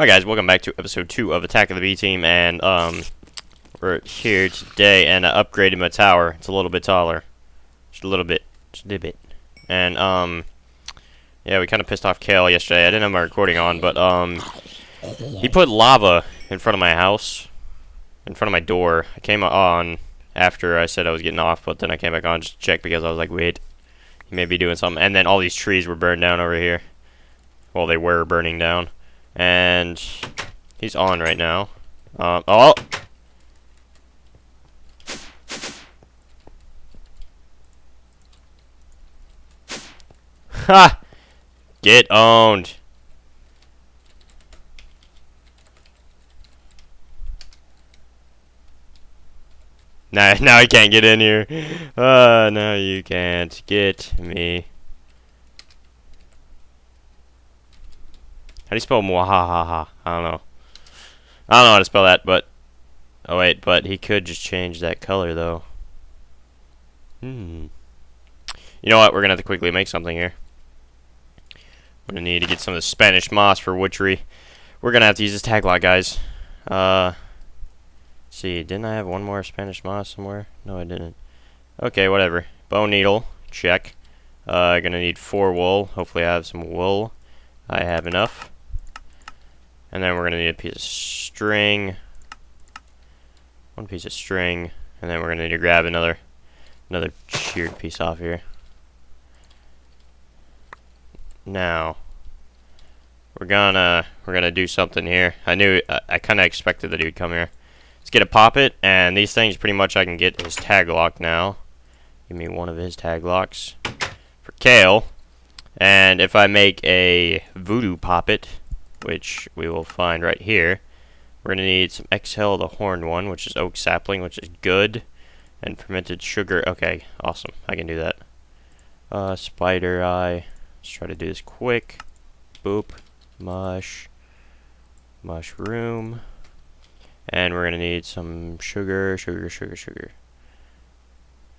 Alright guys, welcome back to episode 2 of Attack of the B-Team, and we're here today, and I upgraded my tower. It's a little bit taller. Just a little bit. And, yeah, we kind of pissed off Kale yesterday. I didn't have my recording on, but, he put lava in front of my house, in front of my door. I came on after I said I was getting off, but then I came back on just to check because I was like, wait, he may be doing something. And then all these trees were burned down over here. Well, they were burning down. And he's on right now. Oh! Ha! Get owned. Now he can't get in here. No, you can't get me. How do you spell mwahaha? I don't know. I don't know how to spell that, but... Oh, wait, but he could just change that color, though. You know what? We're going to have to quickly make something here. We're going to need to get some of the Spanish moss for Witchery. We're going to have to use this tag lock, guys. Let's see, didn't I have one more Spanish moss somewhere? No, I didn't. Okay, whatever. Bone needle, check. Going to need 4 wool. Hopefully I have some wool. I have enough. And then we're going to need a piece of string. One piece of string. And then we're going to need to grab another sheared piece off here. Now, we're gonna do something here. I kind of expected that he would come here. Let's get a poppet, and these things pretty much I can get his tag lock now. Give me one of his tag locks for Kale. And if I make a voodoo poppet, which we will find right here, we're going to need some exhale, the horned one, which is oak sapling, which is good, and fermented sugar. Okay, awesome. I can do that. Spider eye. Let's try to do this quick. Boop. Mushroom. And we're going to need some sugar.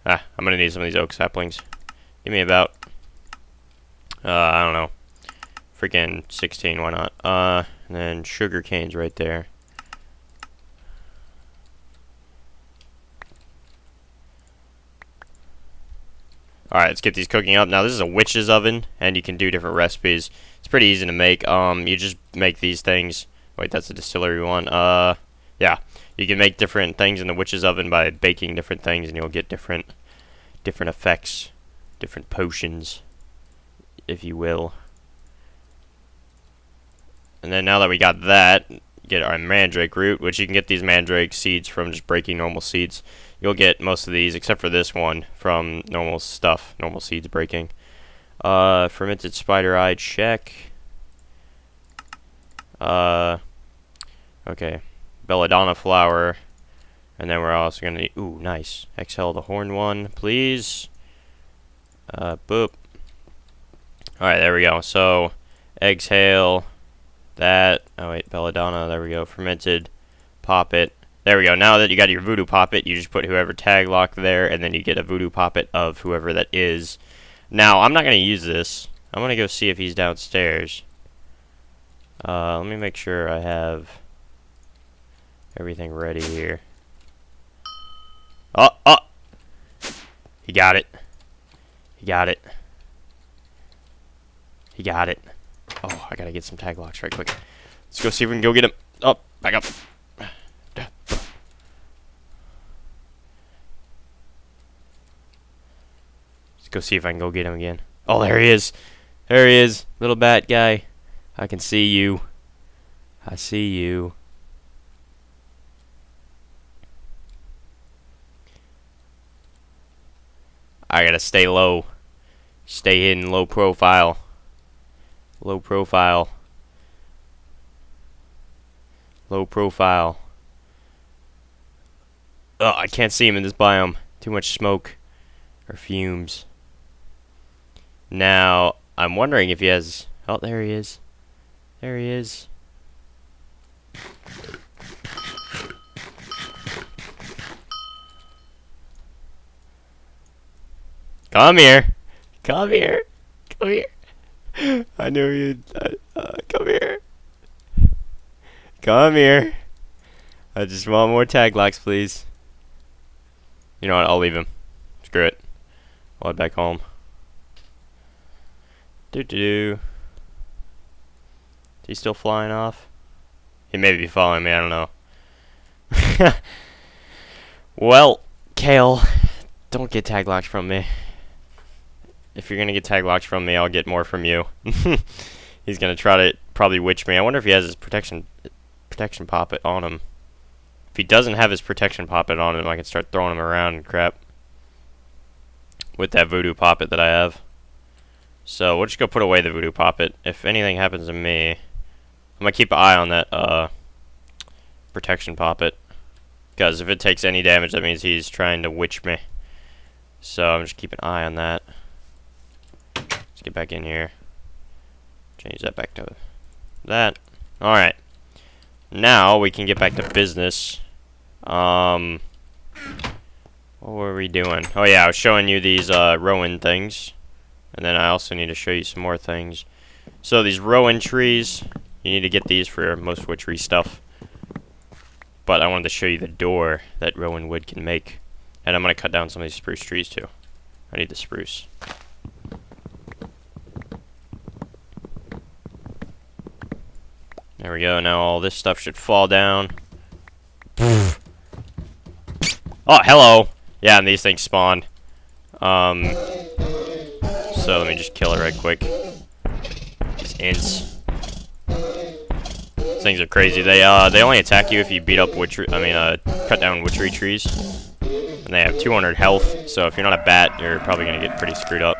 I'm going to need some of these oak saplings. Give me about... I don't know. Freaking 16, why not? And then sugar canes right there. Alright, let's get these cooking up. Now, this is a witch's oven, and you can do different recipes. It's pretty easy to make. You just make these things. Wait, that's a distillery one. Yeah. You can make different things in the witch's oven by baking different things, and you'll get different effects. Different potions, if you will. And then now that we got that, get our mandrake root, which you can get these mandrake seeds from just breaking normal seeds. You'll get most of these, except for this one, from normal seeds breaking. Fermented spider eye, check. Okay. Belladonna flower. And then we're also going to need, ooh, nice. Exhale the horn one, please. Boop. Alright, there we go. So, exhale that. Oh, wait, belladonna. There we go. Fermented poppet. There we go. Now that you got your voodoo poppet, you just put whoever tag lock there, and then you get a voodoo poppet of whoever that is. Now, I'm not going to use this. I'm going to go see if he's downstairs. Let me make sure I have everything ready here. Oh! He got it. He got it. Oh, I gotta get some tag locks right quick. Let's go see if we can go get him. Oh, back up. Let's go see if I can go get him again. Oh, there he is. There he is. Little bat guy. I can see you. I see you. I gotta stay low. Stay hidden, low profile. Low profile. Oh, I can't see him in this biome. Too much smoke. Or fumes. Now, I'm wondering if he has... Oh, there he is. There he is. Come here. Come here. Come here. I knew you'd... come here. Come here. I just want more tag locks, please. You know what? I'll leave him. Screw it. I'll head back home. Is he still flying off? He may be following me. I don't know. Well, Kale, don't get tag locked from me. If you're gonna get tag locked from me, I'll get more from you. He's gonna try to probably witch me. I wonder if he has his protection poppet on him. If he doesn't have his protection poppet on him, I can start throwing him around and crap with that voodoo poppet that I have. So we'll just go put away the voodoo poppet. If anything happens to me, I'm gonna keep an eye on that protection poppet, because if it takes any damage, that means he's trying to witch me. So I'm just keeping an eye on that. Let's get back in here. Change that back to that. Alright. Now we can get back to business. What were we doing? Oh yeah, I was showing you these rowan things. And then I also need to show you some more things. So these rowan trees, you need to get these for most witchery stuff. But I wanted to show you the door that rowan wood can make. And I'm going to cut down some of these spruce trees too. I need the spruce. There we go. Now all this stuff should fall down. Oh, hello. Yeah, and these things spawned. So let me just kill it right quick. These ints. These things are crazy. They only attack you if you beat up cut down witchery trees. And they have 200 health. So if you're not a bat, you're probably gonna get pretty screwed up.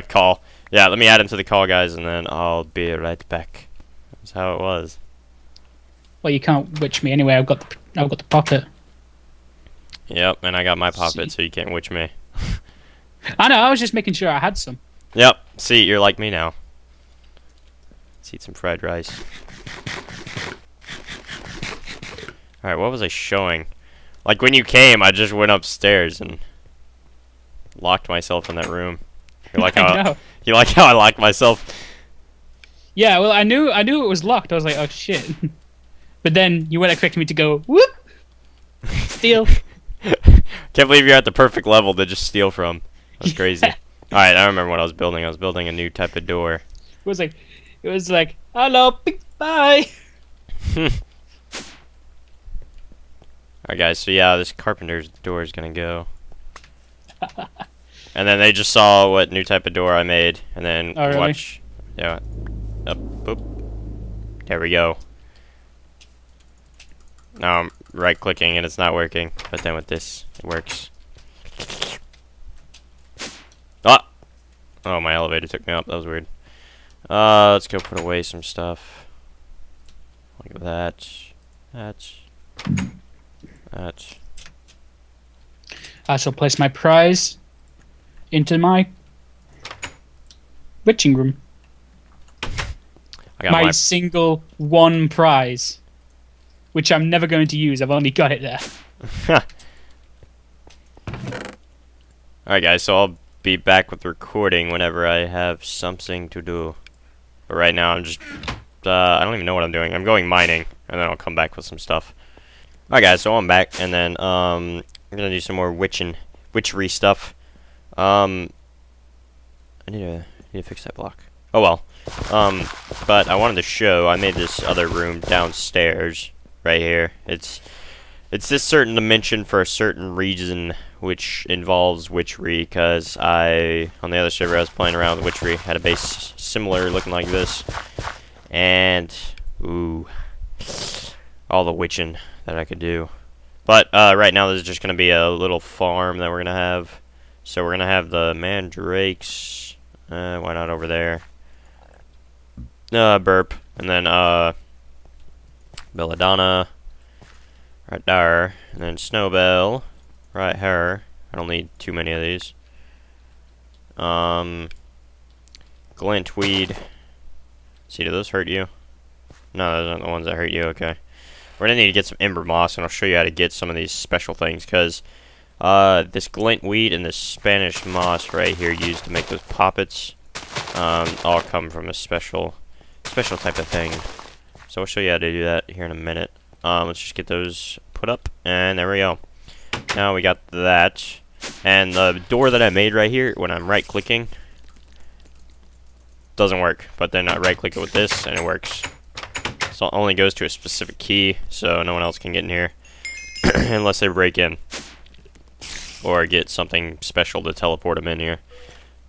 Call. Yeah, let me add him to the call, guys, and then I'll be right back. That's how it was. Well, you can't witch me anyway. I've got the poppet. Yep, and I got my poppet, so you can't witch me. I know. I was just making sure I had some. Yep. See, you're like me now. Let's eat some fried rice. Alright, what was I showing? Like, when you came, I just went upstairs and locked myself in that room. You like how you like how I locked myself? Yeah, well, I knew it was locked. I was like, oh shit. But then you weren't expecting me to go whoop. Steal. Can't believe you're at the perfect level to just steal from. That's crazy. Alright, I remember what I was building. I was building a new type of door. It was like, hello, bye. Alright guys, so yeah, this carpenter's door is gonna go. And then they just saw what new type of door I made, and then watch. Yeah. Up, boop. There we go. Now I'm right clicking and it's not working, but then with this, it works. Ah! Oh, my elevator took me up. That was weird. Let's go put away some stuff. Like that. That. I shall place my prize into my witching room. I got my single one prize, which I'm never going to use. I've only got it there. Alright guys, so I'll be back with recording whenever I have something to do. But right now I'm just, I don't even know what I'm doing. I'm going mining, and then I'll come back with some stuff. Alright guys, so I'm back, and then I'm gonna do some more witchery stuff. I need to fix that block. Oh well. But I wanted to show, I made this other room downstairs, right here. It's this certain dimension for a certain reason, which involves witchery, because on the other server I was playing around with witchery, had a base similar looking like this, and, ooh, all the witching that I could do. But, right now this is just going to be a little farm that we're going to have. So we're going to have the mandrakes, why not over there? Burp, and then, belladonna, right there, and then snowbell, right here. I don't need too many of these. Glintweed. See, do those hurt you? No, those aren't the ones that hurt you, okay. We're gonna need to get some ember moss, and I'll show you how to get some of these special things, because, this glintweed and this Spanish moss right here used to make those poppets, all come from a special type of thing. So I'll show you how to do that here in a minute. Let's just get those put up, and there we go. Now we got that. And the door that I made right here, when I'm right-clicking, doesn't work. But then I right-click it with this, and it works. So it only goes to a specific key, so no one else can get in here. Unless they break in. Or get something special to teleport them in here.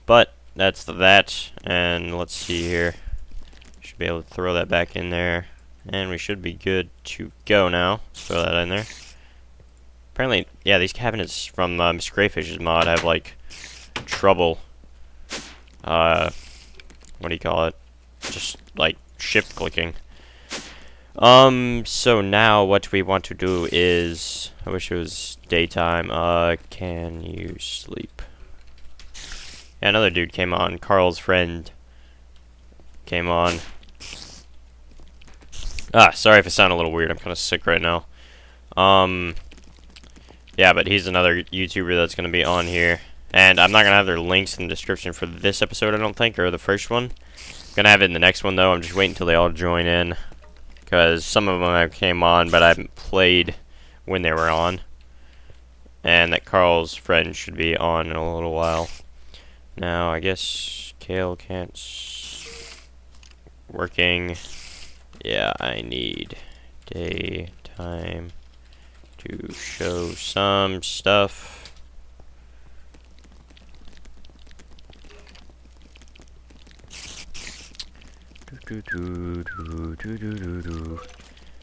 But that's that. And let's see here. Should be able to throw that back in there. And we should be good to go now. Let's throw that in there. Apparently, yeah, these cabinets from Miss Greyfish's mod have, like, trouble. What do you call it? Just, like, shift clicking. So now what we want to do is... I wish it was daytime. Can you sleep? Yeah, another dude came on. Carl's friend came on. Sorry if I sound a little weird. I'm kind of sick right now. Yeah, but he's another YouTuber that's going to be on here. And I'm not going to have their links in the description for this episode, I don't think, or the first one. I'm going to have it in the next one, though. I'm just waiting until they all join in. Because some of them I came on, but I haven't played when they were on. And that Carl's friend should be on in a little while. Now, I guess Kale can't... Working. Yeah, I need daytime to show some stuff.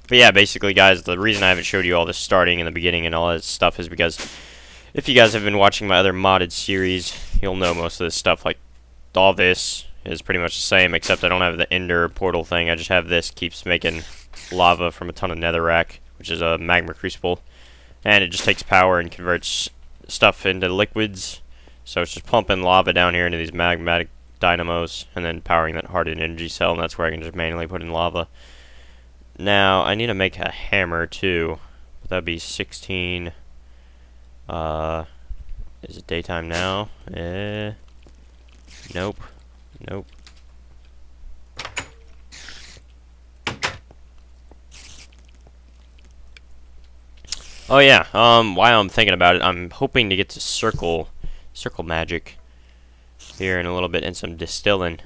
But yeah, basically, guys, the reason I haven't showed you all this starting in the beginning and all that stuff is because if you guys have been watching my other modded series, you'll know most of this stuff. Like, all this is pretty much the same, except I don't have the ender portal thing. I just have this, keeps making lava from a ton of netherrack, which is a magma crucible. And it just takes power and converts stuff into liquids. So it's just pumping lava down here into these magmatic dynamos and then powering that hardened energy cell, and that's where I can just manually put in lava. Now, I need to make a hammer too. That'd be 16. Is it daytime now? Nope. Nope. Oh yeah, while I'm thinking about it, I'm hoping to get to circle magic here in a little bit and some distilling.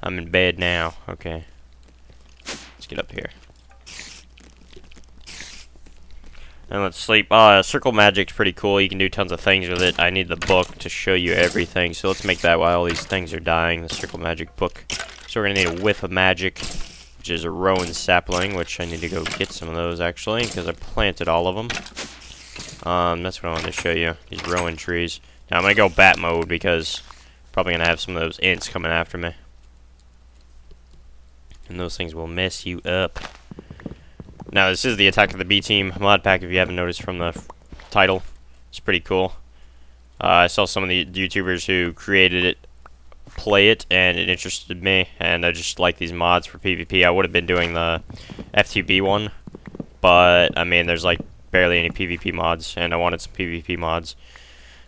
I'm in bed now. Okay. Let's get up here. And let's sleep. Circle magic's pretty cool. You can do tons of things with it. I need the book to show you everything, so let's make that while all these things are dying, the circle magic book. So we're gonna need a whiff of magic, which is a rowan sapling, which I need to go get some of those, actually, because I planted all of them. That's what I wanted to show you, these rowan trees. Now, I'm going to go bat mode, because I'm probably going to have some of those ints coming after me. And those things will mess you up. Now, this is the Attack of the B-Team mod pack, if you haven't noticed from the title. It's pretty cool. I saw some of the YouTubers who created it play it, and it interested me, and I just like these mods for PvP. I would have been doing the FTB one, but I mean, there's like barely any PvP mods, and I wanted some PvP mods,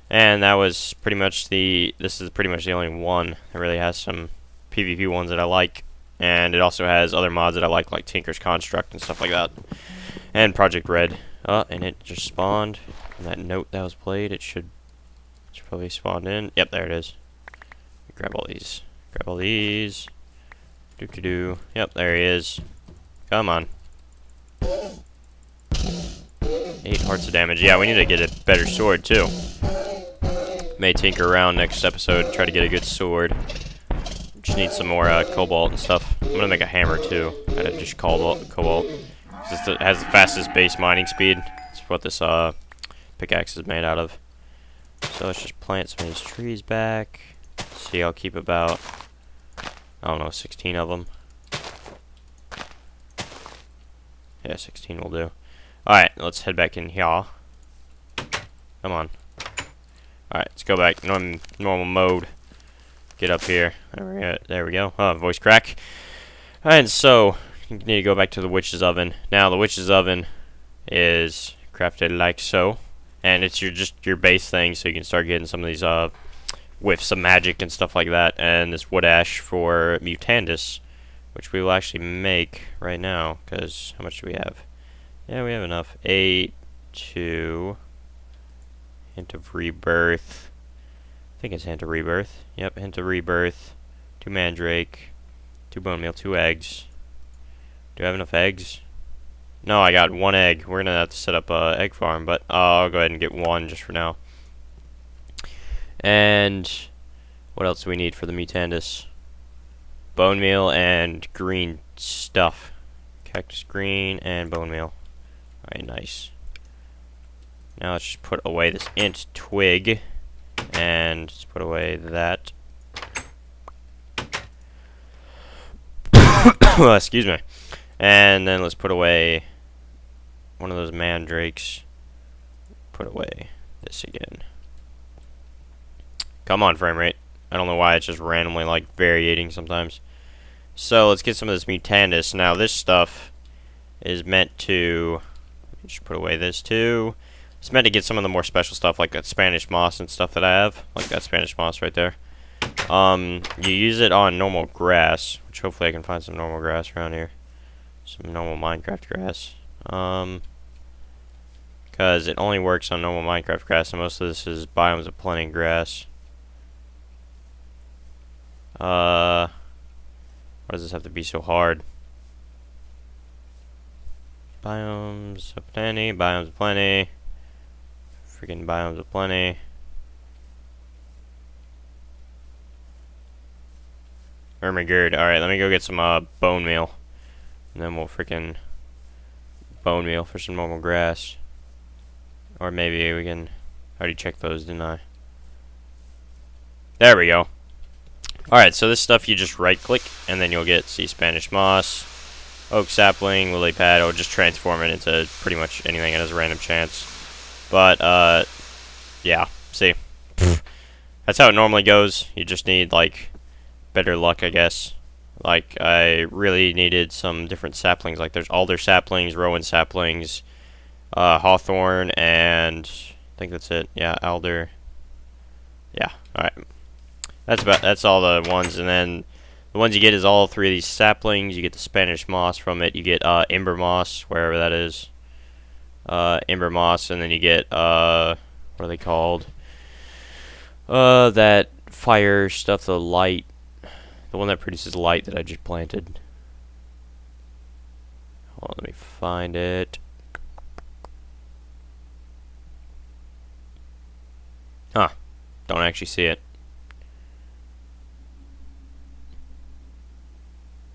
and that was pretty much this is pretty much the only one that really has some PvP ones that I like, and it also has other mods that I like Tinker's Construct and stuff like that, and Project Red. And it just spawned, and that note that was played, it's probably spawned in. Yep, there it is. Grab all these. Grab all these. Do. Yep, there he is. Come on. 8 hearts of damage. Yeah, we need to get a better sword, too. May tinker around next episode, try to get a good sword. Just need some more cobalt and stuff. I'm gonna make a hammer, too. Out of just cobalt. It has the fastest base mining speed. That's what this pickaxe is made out of. So let's just plant some of these trees back. See, I'll keep about, I don't know, 16 of them. Yeah, 16 will do. Alright, let's head back in here. Come on. Alright, let's go back normal mode. Get up here. There we go. Oh, voice crack. And so, you need to go back to the witch's oven. Now, the witch's oven is crafted like so. And it's your base thing, so you can start getting some of these whiffs of magic and stuff like that. And this wood ash for Mutandis, which we will actually make right now, because how much do we have? Yeah, we have enough. 8, 2, hint of rebirth. I think it's hint of rebirth. Yep, hint of rebirth. 2 mandrake, 2 bone meal, 2 eggs. Do I have enough eggs? No, I got 1 egg. We're gonna have to set up a egg farm, but I'll go ahead and get 1 just for now. And what else do we need for the mutandis? Bone meal and green stuff. Cactus green and bone meal. Alright, nice. Now let's just put away this int twig. And let's put away that. Excuse me. And then let's put away one of those mandrakes. Put away this again. Come on, frame rate. I don't know why it's just randomly like varying sometimes. So let's get some of this mutandis. Now this stuff is meant to just put away this too. It's meant to get some of the more special stuff like that Spanish moss and stuff that I have. Like that Spanish moss right there. You use it on normal grass, which hopefully I can find some normal grass around here. Some normal Minecraft grass. Because it only works on normal Minecraft grass, and most of this is biomes of plenty grass. Why does this have to be so hard? Biomes of plenty, biomes of plenty. Freaking biomes of plenty. Ermagerd. Alright, let me go get some bone meal. And then we'll freaking bone meal for some normal grass. Or maybe we can... I already checked those, didn't I? There we go. Alright, so this stuff you just right click and then you'll get, see, Spanish moss, oak sapling, lily pad. It'll just transform it into pretty much anything. It has a random chance. But, yeah, see. That's how it normally goes. You just need, like, better luck, I guess. Like, I really needed some different saplings. Like, there's alder saplings, rowan saplings, hawthorn, and I think that's it. Yeah, alder. Yeah, alright. That's all the ones, and then the ones you get is all 3 of these saplings. You get the Spanish moss from it. You get ember moss, wherever that is. Ember moss, and then you get what are they called? That fire stuff, the light, the one that produces light that I just planted. Hold on, let me find it. Huh? Don't actually see it.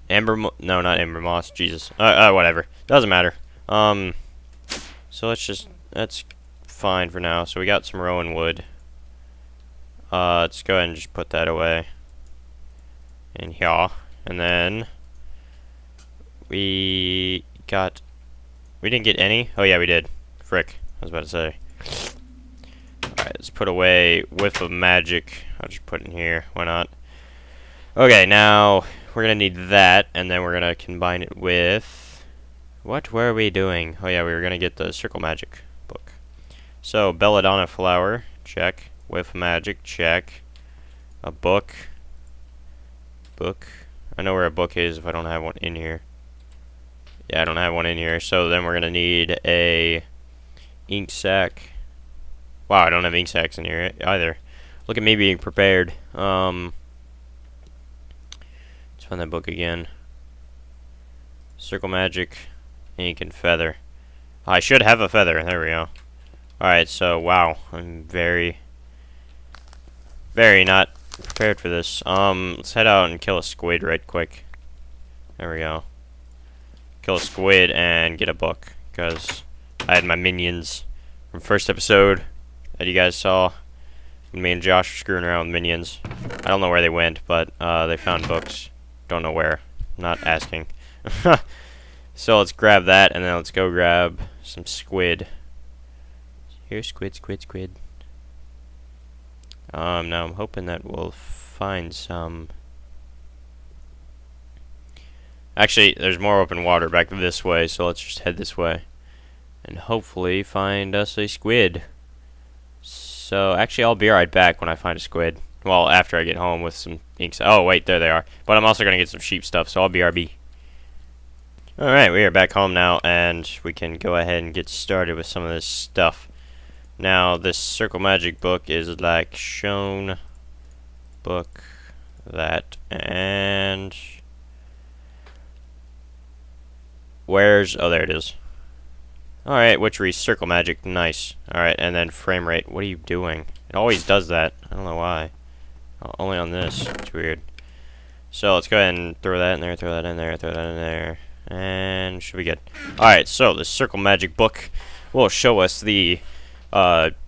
No, not ember moss. Jesus. Whatever. Doesn't matter. So that's fine for now. So we got some rowan wood. Let's go ahead and just put that away. In here. And then we didn't get any? Oh yeah, we did. Frick. I was about to say. Alright, let's put away whiff of magic. I'll just put it in here. Why not? Okay, now we're gonna need that, and then we're gonna combine it with... What were we doing? Oh yeah, we were gonna get the circle magic book. So, belladonna flower, check. Whiff magic, check. A book. Book. I know where a book is if I don't have one in here. Yeah, I don't have one in here. So then we're gonna need a ink sac. Wow, I don't have ink sacs in here either. Look at me being prepared. Let's find that book again. Circle magic, ink, and feather. I should have a feather. There we go. Alright, so, wow. I'm very not prepared for this. Let's head out and kill a squid right quick. There we go. Kill a squid and get a book. Because I had my minions from first episode that you guys saw. Me and Josh were screwing around with minions. I don't know where they went, but they found books. Don't know where. Not asking. So let's grab that, and then let's go grab some squid. Here's squid. Now I'm hoping that we'll find some. Actually, there's more open water back this way, so let's just head this way. And hopefully find us a squid. So, actually, I'll be right back when I find a squid. Well, after I get home with some inks. Oh, wait, there they are. But I'm also going to get some sheep stuff, so I'll BRB. Alright, we are back home now, and we can go ahead and get started with some of this stuff. Now, this circle magic book is like shown book that, and where's, oh, there it is. Alright, Witchery, circle magic, nice. Alright, and then frame rate, what are you doing? It always does that, I don't know why. Only on this, it's weird. So, let's go ahead and throw that in there, throw that in there, throw that in there. And should be good. Alright, so the circle magic book will show us the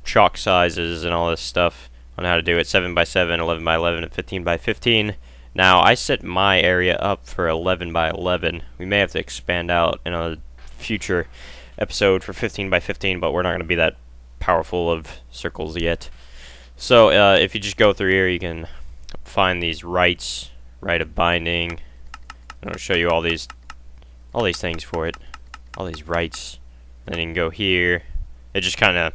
chalk sizes and all this stuff on how to do it. 7x7, 11x11, and 15x15. Now, I set my area up for 11x11. We may have to expand out in a future episode for 15x15, but we're not going to be that powerful of circles yet. So, if you just go through here, you can find these rites, rite of binding. I'm going to show you all these things for it, all these rites. And then you can go here. It just kind of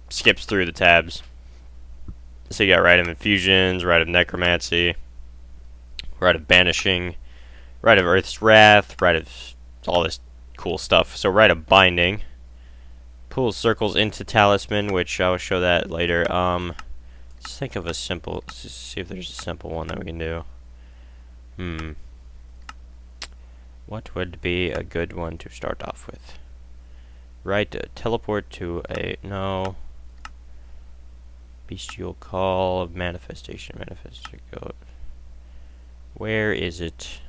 skips through the tabs. So you got rite of infusions, rite of necromancy, rite of banishing, rite of earth's wrath, rite of all this cool stuff. So rite of binding pulls circles into talisman, which I will show that later. Let's think of a simple. Let's see if there's a simple one that we can do. What would be a good one to start off with? Right, teleport to a, no. Bestial call, manifestation, go. Where is it?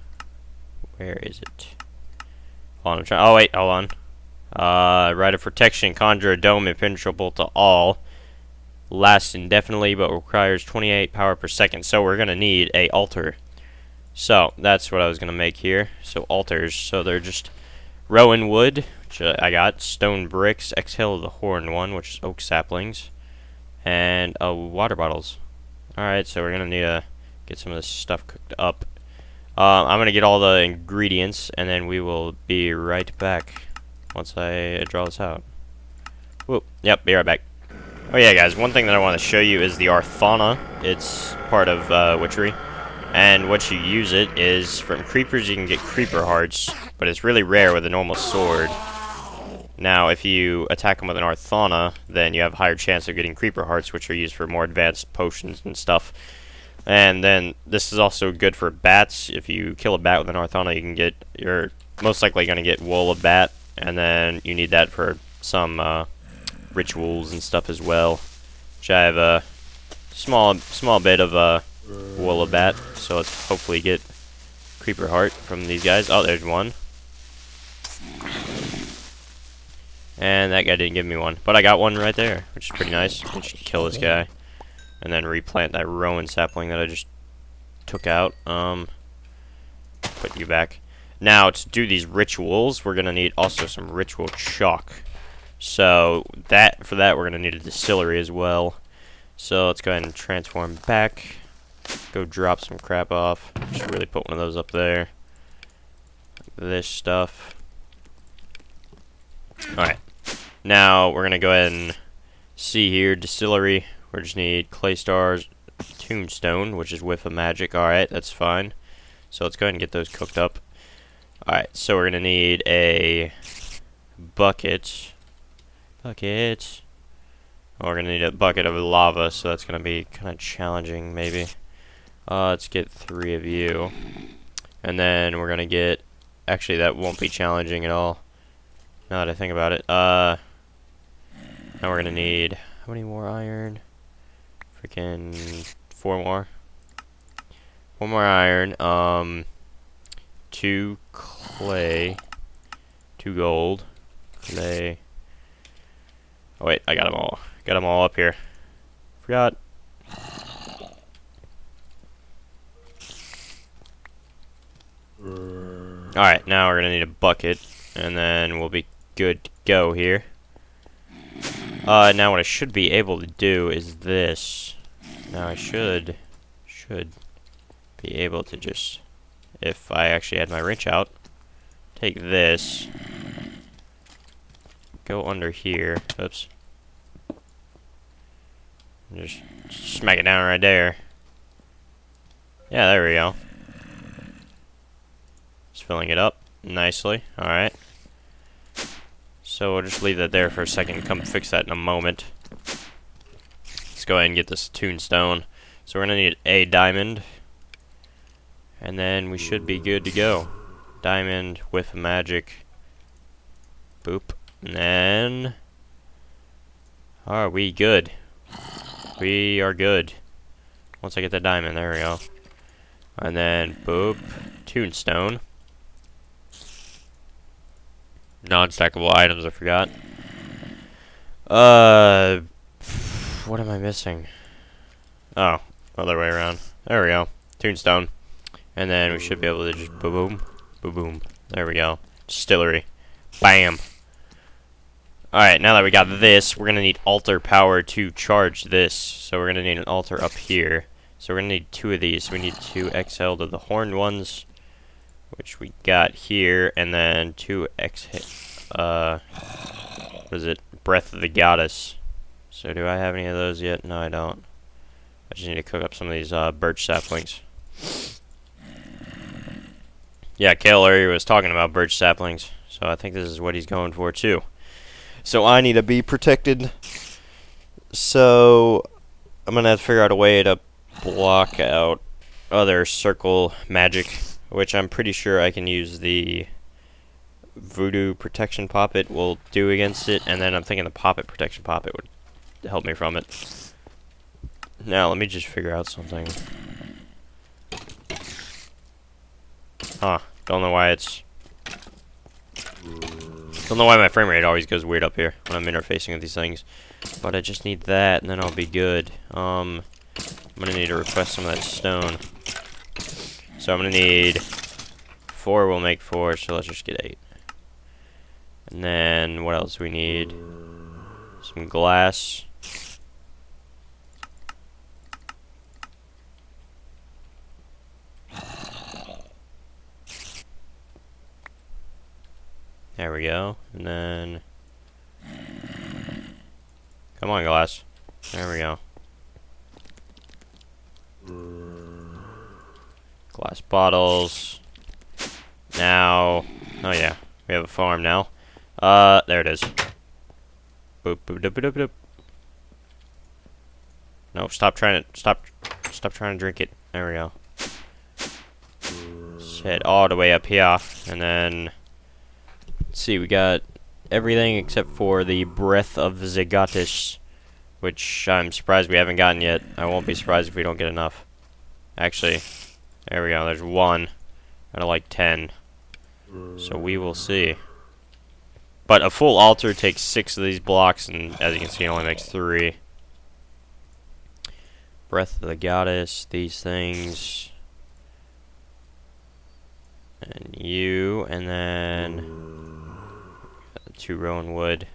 Where is it? Hold on, I'm trying, oh wait, hold on. Rite of protection, conjure a dome impenetrable to all. Lasts indefinitely, but requires 28 power per second. So we're gonna need a altar. So, that's what I was going to make here. So, altars. So, they're just rowan wood, which I got. Stone bricks. Exhale of the horn one, which is oak saplings. And water bottles. Alright, so we're going to need to get some of this stuff cooked up. I'm going to get all the ingredients, and then we will be right back once I draw this out. Whoop. Yep, be right back. Oh yeah, guys, one thing that I want to show you is the Arthana. It's part of Witchery. And what you use it is, from creepers you can get creeper hearts, but it's really rare with a normal sword. Now, if you attack them with an Arthana, then you have a higher chance of getting creeper hearts, which are used for more advanced potions and stuff. And then, this is also good for bats. If you kill a bat with an Arthana, you can get, you're most likely going to get wool of bat, and then you need that for some rituals and stuff as well. Which I have a small bit of wool of bat, so let's hopefully get creeper heart from these guys. Oh, there's one. And that guy didn't give me one, but I got one right there, which is pretty nice. I should kill this guy and then replant that rowan sapling that I just took out. Put you back. Now, to do these rituals, we're gonna need also some ritual chalk. So for that we're gonna need a distillery as well. So let's go ahead and transform back. Go drop some crap off. Should really put one of those up there. This stuff. Alright. Now, we're going to go ahead and see here. Distillery. We just need clay stars, tombstone, which is whiff of magic. Alright, that's fine. So let's go ahead and get those cooked up. Alright, so we're going to need a bucket. Bucket. Oh, we're going to need a bucket of lava, so that's going to be kind of challenging, maybe. Let's get 3 of you. And then we're gonna get... Actually, that won't be challenging at all. Now that I think about it. Now we're gonna need... How many more iron? Freaking... 4 more. 1 more iron. 2 clay. 2 gold. Clay. Oh wait, I got them all. Got them all up here. Forgot. Alright, now we're going to need a bucket, and then we'll be good to go here. Now what I should be able to do is this. Now I should be able to just, if I actually had my wrench out, take this, go under here, oops, and just smack it down right there. Yeah, there we go. Just filling it up nicely. Alright. So we'll just leave that there for a second. Come fix that in a moment. Let's go ahead and get this tombstone. So we're going to need a diamond. And then we should be good to go. Diamond with magic. Boop. And then... are we good? We are good. Once I get the diamond, there we go. And then, boop. Tombstone. Non-stackable items, I forgot. What am I missing? Oh, other way around. There we go. Tombstone. And then we should be able to just boom, boom, boom. There we go. Distillery. Bam. Alright, now that we got this, we're going to need altar power to charge this. So we're going to need an altar up here. So we're going to need 2 of these. We need 2 XL to the horned ones, which we got here, and then 2 what is it? Breath of the Goddess. So do I have any of those yet? No, I don't. I just need to cook up some of these birch saplings. Yeah, Kale earlier was talking about birch saplings, so I think this is what he's going for too. So I need to be protected. So I'm gonna have to figure out a way to block out other circle magic, which I'm pretty sure I can use the voodoo protection poppet will do against it, and then I'm thinking the poppet protection poppet would help me from it. Now let me just figure out something. Huh, don't know why my frame rate always goes weird up here when I'm interfacing with these things. But I just need that, and then I'll be good. I'm gonna need to request some of that stone. So I'm gonna need 4 will make 4, so let's just get 8. And then what else do we need? Some glass. There we go. And then come on, glass. There we go. Glass bottles. Now, oh yeah, we have a farm now. There it is. Boop, boop, doop, doop, doop. No, stop trying to drink it. There we go. Let's head all the way up here, and then let's see, we got everything except for the Breath of the Goddess, which I'm surprised we haven't gotten yet. I won't be surprised if we don't get enough. Actually, there we go. There's 1 out of like 10. So we will see. But a full altar takes 6 of these blocks, and as you can see, it only makes 3. Breath of the Goddess, these things. And you, and then 2 rowan wood.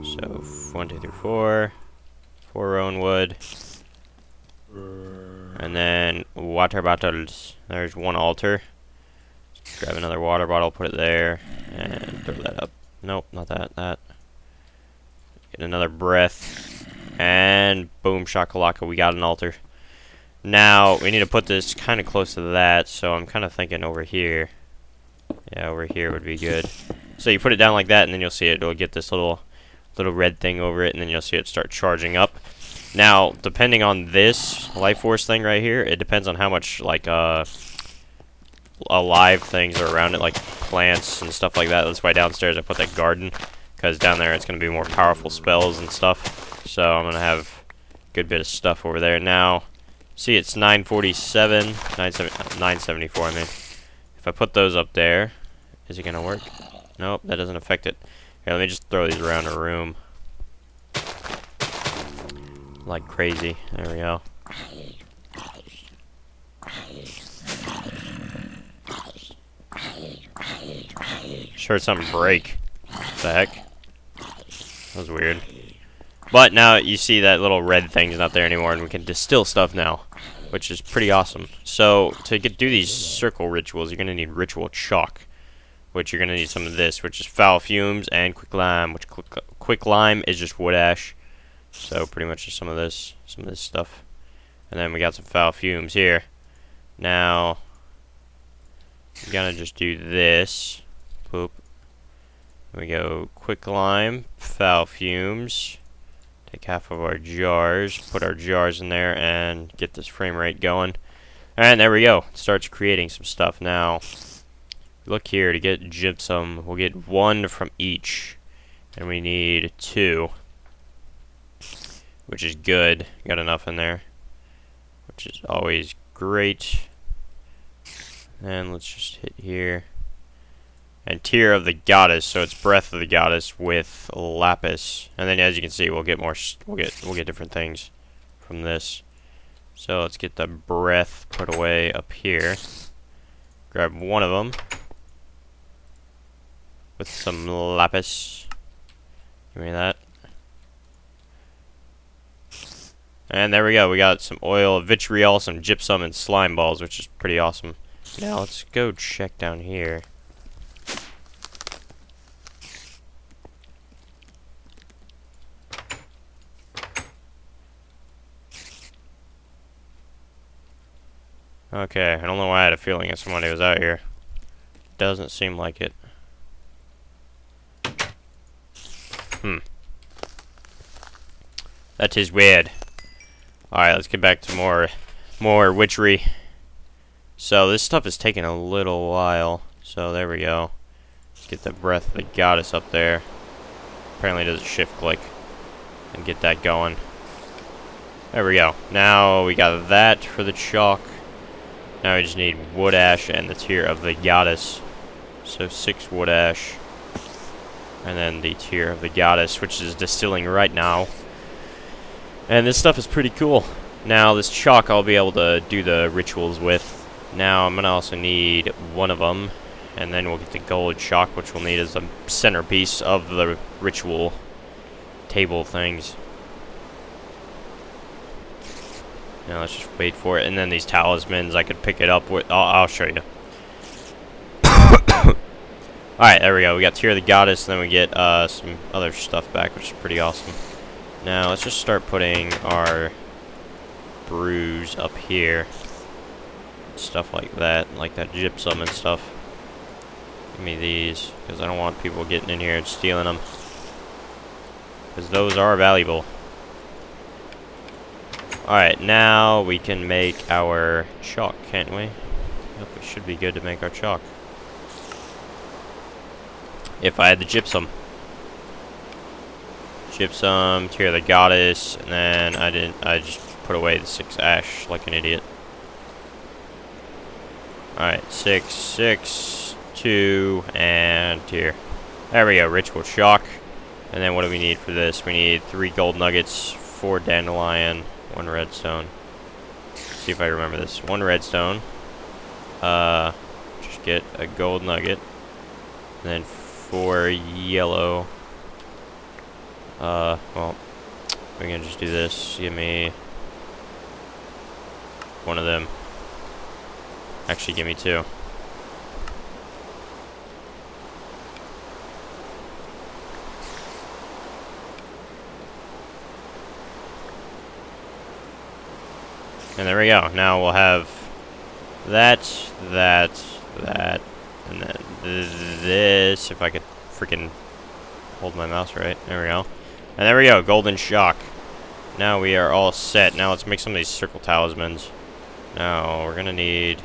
So 1, 2, 3, 4. 4 rowan wood. And then water bottles. There's 1 altar. Grab another water bottle, put it there, and throw that up. Nope, not that. That. Get another breath, and boom, shakalaka, we got an altar. Now, we need to put this kind of close to that, so I'm kind of thinking over here. Yeah, over here would be good. So you put it down like that, and then you'll see it. It'll get this little red thing over it, and then you'll see it start charging up. Now, depending on this life force thing right here, it depends on how much, like, alive things are around it, like plants and stuff like that. That's why downstairs I put that garden, because down there it's going to be more powerful spells and stuff. So I'm going to have a good bit of stuff over there. Now, see, it's 947, 974, I mean. If I put those up there, is it going to work? Nope, that doesn't affect it. Here, let me just throw these around the room like crazy. There we go. Sure, something break. What the heck? That was weird. But now you see that little red thing's not there anymore, and we can distill stuff now, which is pretty awesome. So to do these circle rituals, you're gonna need ritual chalk, which you're gonna need some of this, which is foul fumes and quick lime. Which quick lime is just wood ash. So pretty much just some of this stuff. And then we got some foul fumes here. Now, we're gonna just do this. Poop. We go quick lime, foul fumes. Take half of our jars, put our jars in there, and get this frame rate going. And there we go. It starts creating some stuff now. Look here, to get gypsum, we'll get 1 from each. And we need 2. Which is good. Got enough in there. Which is always great. And let's just hit here. And Tear of the Goddess, so it's Breath of the Goddess with Lapis. And then as you can see, we'll get more, we'll get different things from this. So let's get the Breath put away up here. Grab one of them. With some Lapis. Give me that. And there we go. We got some oil, vitriol, some gypsum, and slime balls, which is pretty awesome. Now let's go check down here. Okay, I don't know why I had a feeling that somebody was out here. Doesn't seem like it. That is weird. Alright, let's get back to more witchery. So this stuff is taking a little while. So there we go. Let's get the Breath of the Goddess up there. Apparently it does a shift click. And get that going. There we go. Now we got that for the chalk. Now we just need wood ash and the Tear of the Goddess. So 6 wood ash. And then the Tear of the Goddess, which is distilling right now. And this stuff is pretty cool. Now this chalk I'll be able to do the rituals with. Now I'm going to also need one of them. And then we'll get the gold chalk, which we'll need as the centerpiece of the ritual table things. Now let's just wait for it. And then these talismans, I could pick it up with... I'll show you. Alright, there we go. We got Tear of the Goddess, and then we get some other stuff back, which is pretty awesome. Now let's just start putting our brews up here. Stuff like that gypsum and stuff. Give me these, because I don't want people getting in here and stealing them. Because those are valuable. Alright, now we can make our chalk, can't we? Yep, we should be good to make our chalk. If I had the gypsum. Gypsum, Tear of the Goddess, and then I just put away the 6 ash like an idiot. Alright, 6, 6, 2, and Tear. There we go, ritual chalk. And then what do we need for this? We need 3 gold nuggets, 4 dandelion, 1 redstone. Let's see if I remember this. 1 redstone. Just get a gold nugget. And then 4 yellow. Well, we can just do this. Give me one of them. Actually, give me 2. And there we go. Now we'll have that, and then this. If I could freaking hold my mouse right. There we go. And there we go. Golden chalk. Now we are all set. Now let's make some of these circle talismans. Now we're gonna need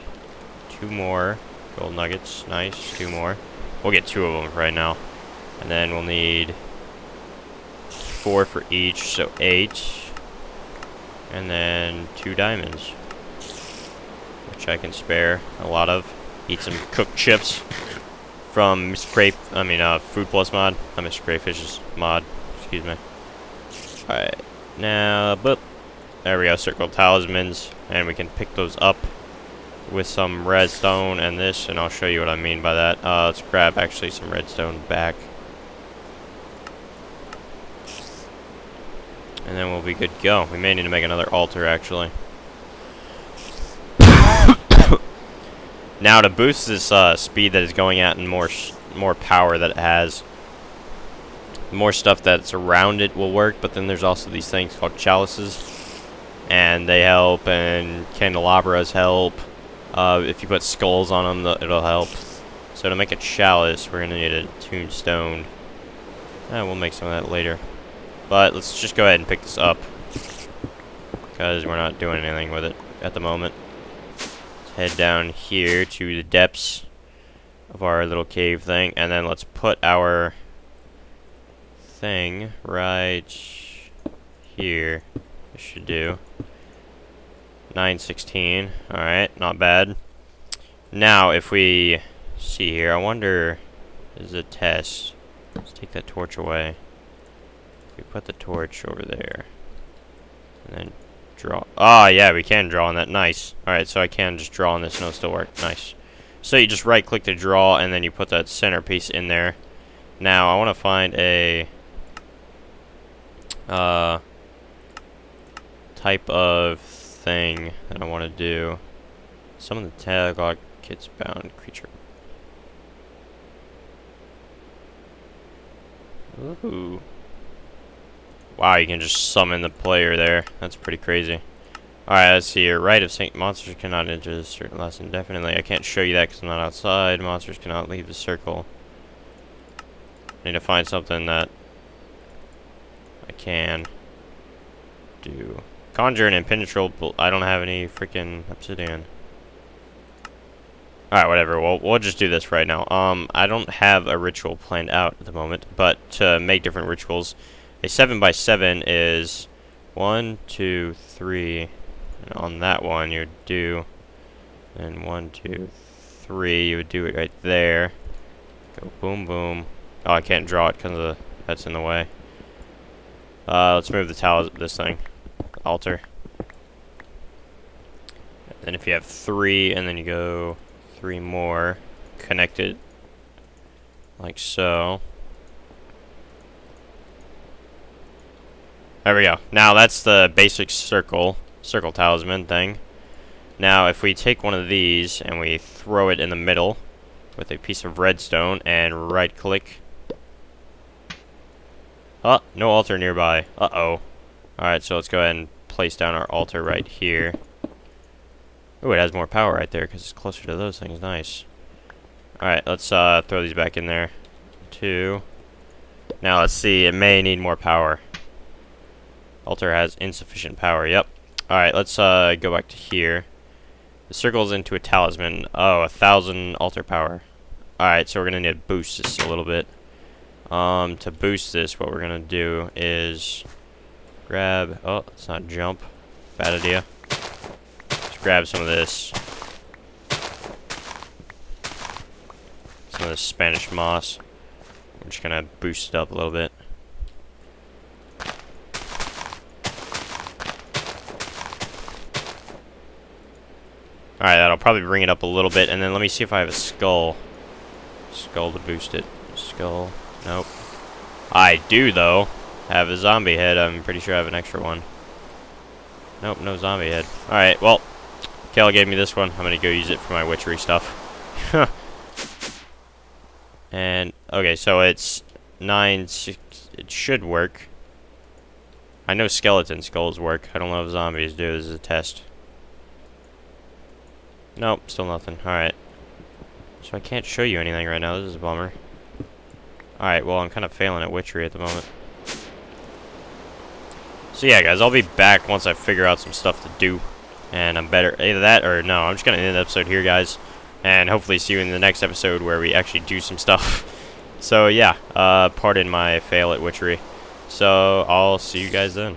2 more gold nuggets. Nice. 2 more. We'll get 2 of them right now. And then we'll need 4 for each, so 8. And then 2 diamonds, which I can spare a lot of. Eat some cooked chips from Food Plus mod. Mr. Crayfish's mod. Excuse me. Alright, now, boop. There we go, circle talismans, and we can pick those up with some redstone and this, and I'll show you what I mean by that. Let's grab actually some redstone back. And then we'll be good to go. We may need to make another altar, actually. Now, to boost this speed that is going at and more power that it has, more stuff that's around it will work, but then there's also these things called chalices. and they help, and candelabras help. If you put skulls on them, it'll help. So to make a chalice, we're gonna need a tombstone. We'll make some of that later. But let's just go ahead and pick this up, because we're not doing anything with it at the moment. Let's head down here to the depths of our little cave thing, and then let's put our thing right here. This should do. 916. Alright, not bad. Now, if we see here, I wonder, this is a test. Let's take that torch away. We put the torch over there. And then draw. Ah, yeah, we can draw on that. Nice. Alright, so I can just draw on this and it'll still work. Nice. So you just right click to draw, and then you put that centerpiece in there. Now, I want to find a type of thing that I want to do. Some of the tag kits bound creature. Ooh. Wow, you can just summon the player there. That's pretty crazy. Alright, let's see here. Rite of Saint Monsters cannot enter this certain lesson. Definitely. I can't show you that because I'm not outside. Monsters cannot leave the circle. I need to find something that I can do. Conjure an impenetrable. I don't have any freaking obsidian. Alright, whatever. We'll just do this right now. I don't have a ritual planned out at the moment, but to make different rituals, a 7x7 is 1, 2, 3. And on that one, you would do, and 1, 2, 3. You would do it right there. Go boom, boom. Oh, I can't draw it because that's in the way. Let's move the towel. This thing, altar. And if you have 3, and then you go 3 more, connect it like so. There we go. Now that's the basic circle talisman thing. Now if we take one of these and we throw it in the middle with a piece of redstone and right click. Oh, no altar nearby. Uh-oh. Alright, so let's go ahead and place down our altar right here. Ooh, it has more power right there because it's closer to those things. Nice. Alright, let's throw these back in there. 2. Now let's see, it may need more power. Altar has insufficient power, yep. Alright, let's go back to here. The circle's into a talisman. Oh, 1,000 altar power. Alright, so we're gonna need to boost this a little bit. To boost this, what we're gonna do is grab, oh, let's not jump. Bad idea. Let's grab some of this. Some of this Spanish moss. I'm just gonna boost it up a little bit. Alright, that'll probably bring it up a little bit, and then let me see if I have a skull. Skull to boost it. Skull. Nope. I do, though, have a zombie head. I'm pretty sure I have an extra one. Nope, no zombie head. Alright, well, Kel gave me this one. I'm gonna go use it for my witchery stuff. And, okay, so it's 9, 6, it should work. I know skeleton skulls work. I don't know if zombies do. This is a test. Nope, still nothing. Alright. So I can't show you anything right now. This is a bummer. Alright, well, I'm kind of failing at witchery at the moment. So yeah, guys, I'll be back once I figure out some stuff to do. And I'm better. Either that or no. I'm just going to end the episode here, guys. And hopefully see you in the next episode where we actually do some stuff. So yeah, pardon my fail at witchery. So I'll see you guys then.